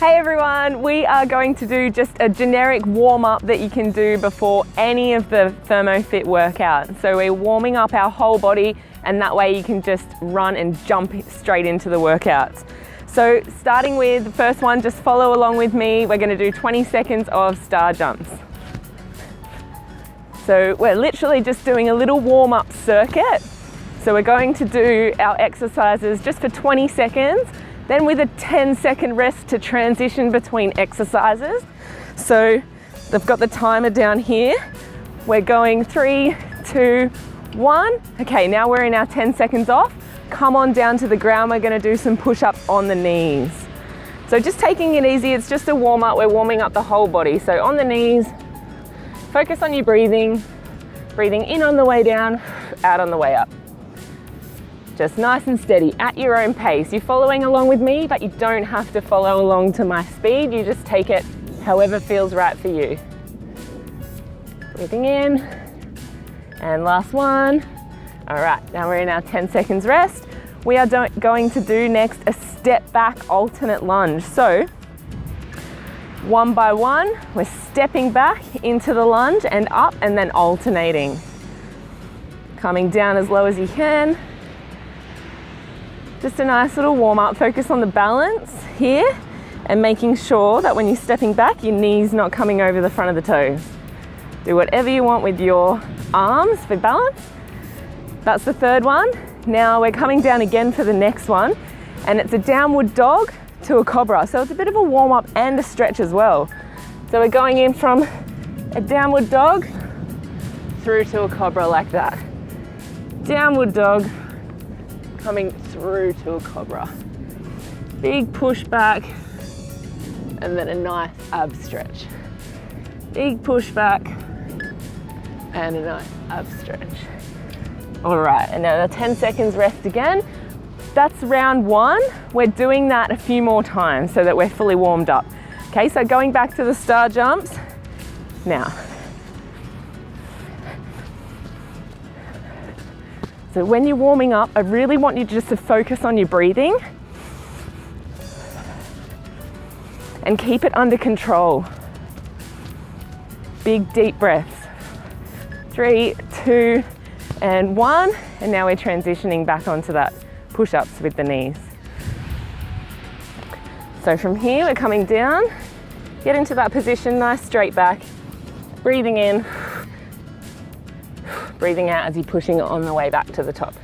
Hey everyone, we are going to do just a generic warm-up that you can do before any of the ThermoFit workouts. So we're warming up our whole body, and that way you can just run and jump straight into the workouts. So starting with the first one, just follow along with me. We're going to do 20 seconds of star jumps. So we're literally just doing a little warm-up circuit. So we're going to do our exercises just for 20 seconds. Then with a 10-second rest to transition between exercises. So they've got the timer down here. We're going 3, 2, 1. Okay, now we're in our 10 seconds off. Come on down to the ground. We're going to do some push-ups on the knees. So just taking it easy. It's just a warm-up. We're warming up the whole body. So on the knees, focus on your breathing. Breathing in on the way down, out on the way up. Just nice and steady at your own pace. You're following along with me, but you don't have to follow along to my speed. You just take it however feels right for you. Breathing in, and last one. All right, now we're in our 10 seconds rest. We are going to do next a step back alternate lunge. So one by one, we're stepping back into the lunge and up and then alternating. Coming down as low as you can. Just a nice little warm up. Focus on the balance here and making sure that when you're stepping back, your knees not coming over the front of the toes. Do whatever you want with your arms for balance. That's the third one. Now we're coming down again for the next one, and it's a downward dog to a cobra. So it's a bit of a warm up and a stretch as well. So we're going in from a downward dog through to a cobra like that. Downward dog, coming through to a cobra. Big push back, and then a nice ab stretch. Big push back, and a nice ab stretch. All right, and now the 10 seconds rest again. That's round one. We're doing that a few more times so that we're fully warmed up. Okay, so going back to the star jumps now. So when you're warming up, I really want you just to focus on your breathing and keep it under control. Big deep breaths. 3, 2, and 1. And now we're transitioning back onto that push-ups with the knees. So from here, we're coming down, get into that position, nice straight back, breathing in, breathing out as you're pushing it on the way back to the top.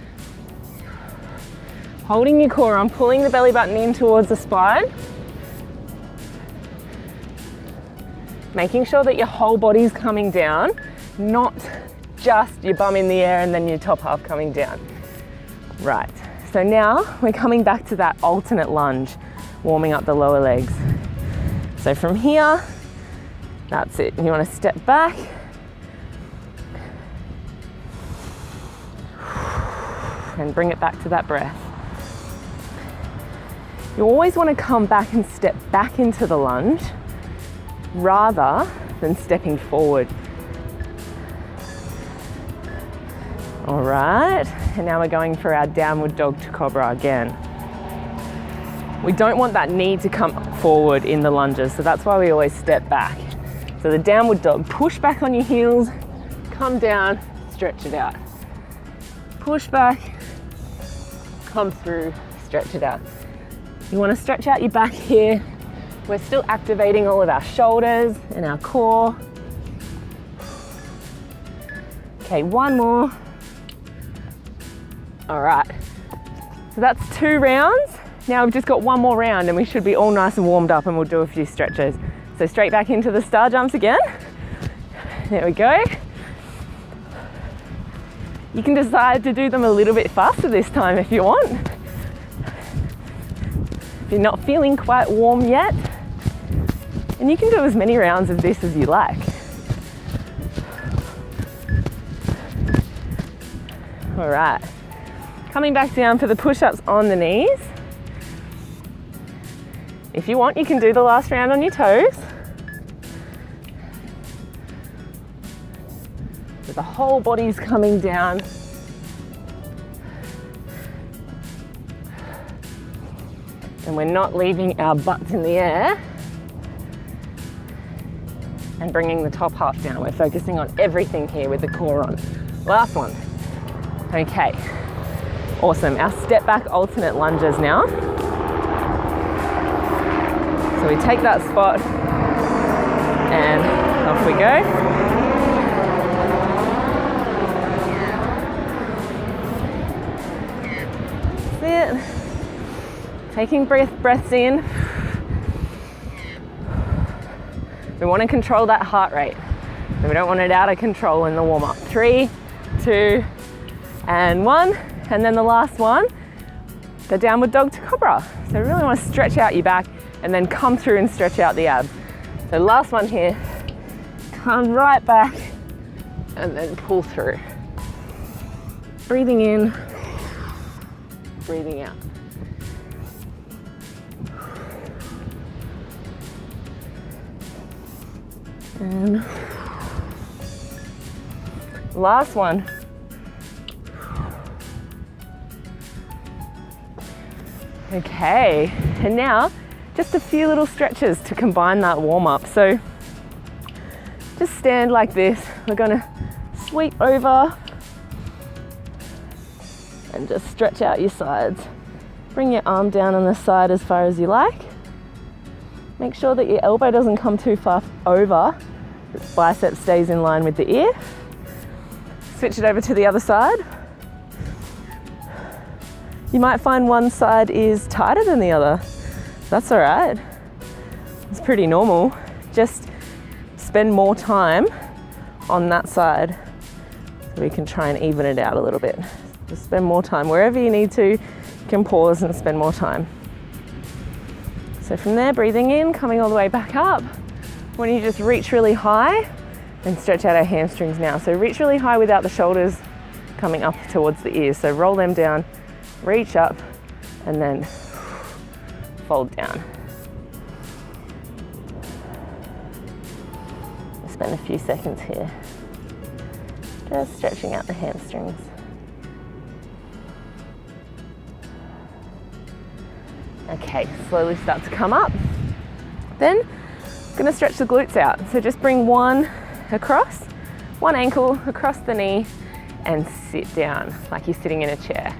Holding your core on, pulling the belly button in towards the spine. Making sure that your whole body's coming down, not just your bum in the air and then your top half coming down. Right, so now we're coming back to that alternate lunge, warming up the lower legs. So from here, that's it. You want to step back. And bring it back to that breath. You always want to come back and step back into the lunge rather than stepping forward. All right, and now we're going for our downward dog to cobra again. We don't want that knee to come forward in the lunges, so that's why we always step back. So the downward dog, push back on your heels, come down, stretch it out. Push back, come through, stretch it out. You want to stretch out your back here. We're still activating all of our shoulders and our core. Okay, one more. All right, so that's 2 rounds. Now we've just got one more round and we should be all nice and warmed up, and we'll do a few stretches. So straight back into the star jumps again. There we go. You can decide to do them a little bit faster this time if you want. If you're not feeling quite warm yet. And you can do as many rounds of this as you like. All right, coming back down for the push-ups on the knees. If you want, you can do the last round on your toes. So the whole body's coming down. And we're not leaving our butts in the air and bringing the top half down. We're focusing on everything here with the core on. Last one. Okay, awesome. Our step back alternate lunges now. So we take that spot and off we go. That's it. Taking breaths in. We want to control that heart rate. We don't want it out of control in the warm up. 3, 2, and 1. And then the last one, the downward dog to Cobra. So really want to stretch out your back and then come through and stretch out the abs. So last one here, come right back and then pull through. Breathing in, breathing out. And last one. Okay, and now just a few little stretches to combine that warm up. So just stand like this. We're gonna sweep over and just stretch out your sides. Bring your arm down on the side as far as you like. Make sure that your elbow doesn't come too far over. The bicep stays in line with the ear. Switch it over to the other side. You might find one side is tighter than the other. That's all right. It's pretty normal. Just spend more time on that side so we can try and even it out a little bit. Just spend more time. Wherever you need to, you can pause and spend more time. So from there, breathing in, coming all the way back up. When you just reach really high and stretch out our hamstrings now. So reach really high without the shoulders coming up towards the ears. So roll them down, reach up, and then fold down. Spend a few seconds here, just stretching out the hamstrings. Okay, slowly start to come up. Then, gonna stretch the glutes out. So just bring one across, one ankle across the knee, and sit down like you're sitting in a chair.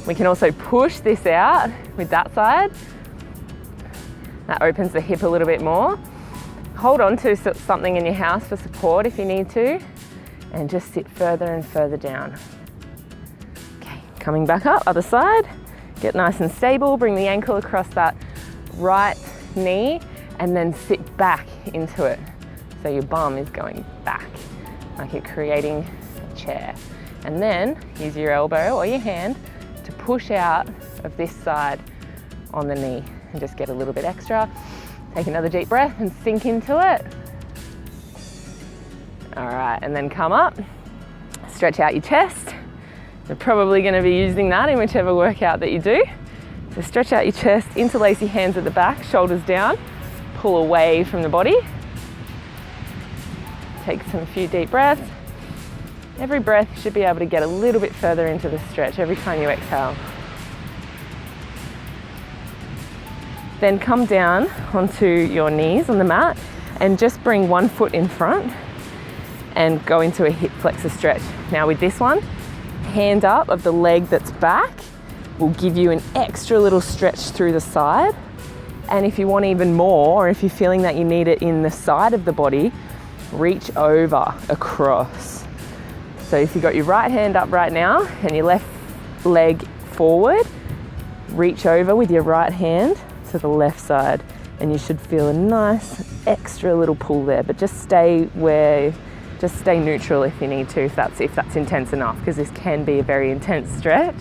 We can also push this out with that side. That opens the hip a little bit more. Hold on to something in your house for support if you need to, and just sit further and further down. Okay, coming back up, other side. Get nice and stable, bring the ankle across that right knee and then sit back into it. So your bum is going back, like you're creating a chair. And then use your elbow or your hand to push out of this side on the knee and just get a little bit extra. Take another deep breath and sink into it. All right, and then come up, stretch out your chest. You're probably going to be using that in whichever workout that you do. So stretch out your chest, interlace your hands at the back, shoulders down, pull away from the body. Take a few deep breaths. Every breath you should be able to get a little bit further into the stretch every time you exhale. Then come down onto your knees on the mat and just bring one foot in front and go into a hip flexor stretch. Now with this one, hand up of the leg that's back will give you an extra little stretch through the side. And if you want even more, or if you're feeling that you need it in the side of the body, reach over across. So if you've got your right hand up right now and your left leg forward, reach over with your right hand to the left side and you should feel a nice extra little pull there, but just stay neutral if you need to, if that's intense enough, because this can be a very intense stretch.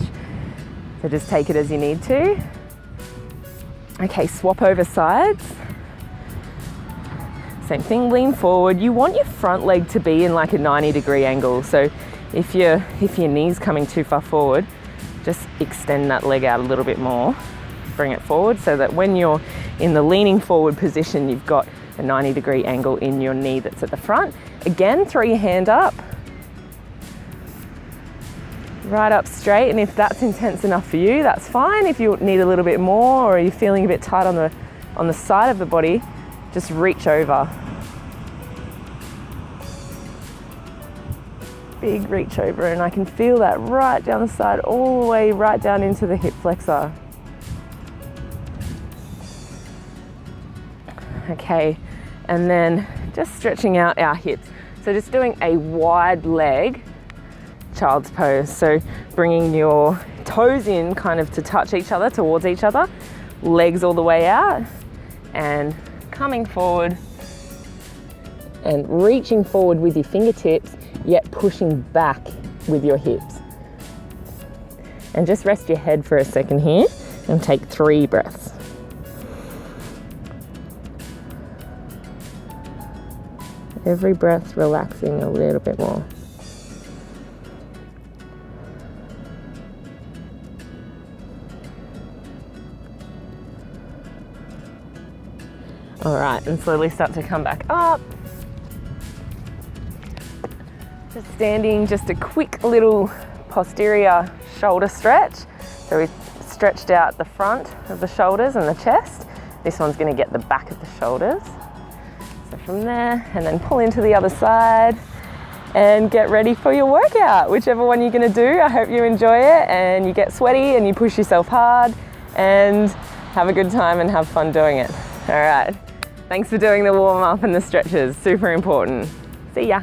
So just take it as you need to. Okay, swap over sides. Same thing, lean forward. You want your front leg to be in like a 90-degree angle. So if your knee's coming too far forward, just extend that leg out a little bit more. Bring it forward so that when you're in the leaning forward position, you've got a 90-degree angle in your knee that's at the front. Again, throw your hand up. right up straight, and if that's intense enough for you, that's fine. If you need a little bit more or you're feeling a bit tight on the side of the body, just reach over. Big reach over, and I can feel that right down the side, all the way right down into the hip flexor. Okay, and then just stretching out our hips. So just doing a wide leg child's pose. So bringing your toes in kind of to touch each other, towards each other, legs all the way out, and coming forward and reaching forward with your fingertips, yet pushing back with your hips. And just rest your head for a second here and take 3 breaths. Every breath relaxing a little bit more. All right, and slowly start to come back up. Just standing, just a quick little posterior shoulder stretch. So we've stretched out the front of the shoulders and the chest. This one's going to get the back of the shoulders. So from there, and then pull into the other side and get ready for your workout, whichever one you're going to do. I hope you enjoy it and you get sweaty and you push yourself hard and have a good time and have fun doing it. All right, thanks for doing the warm up and the stretches, super important. See ya.